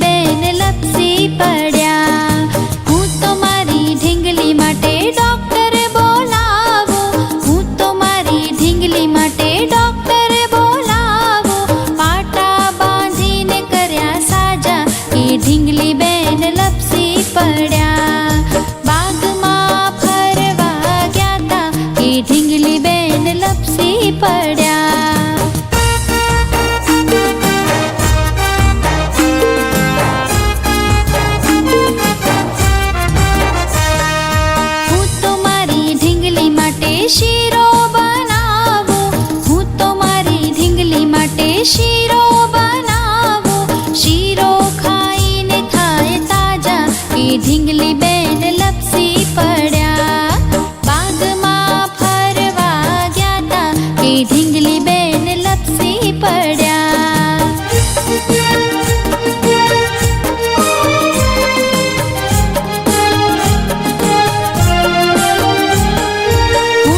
બેન લપસી પડ્યા. હું તો મારી ઢીંગલી માટે ડોક્ટર બોલાવું, હું તો મારી ઢીંગલી માટે ડોક્ટર બોલાવું. પાટા બાંધીને કર્યા સાજા, એ ઢીંગલી બેન લપસી પડ્યા. બાગમાં ફરવા ગયા તા, એ ઢીંગલી બેન લપસી પડ્યા. શીરો બનાવું, હું તો મારી ઢીંગલી માટે શીરો બનાવું. શીરો ખાઈને થાય તાજા, એ ઢીંગલી બેન લપસી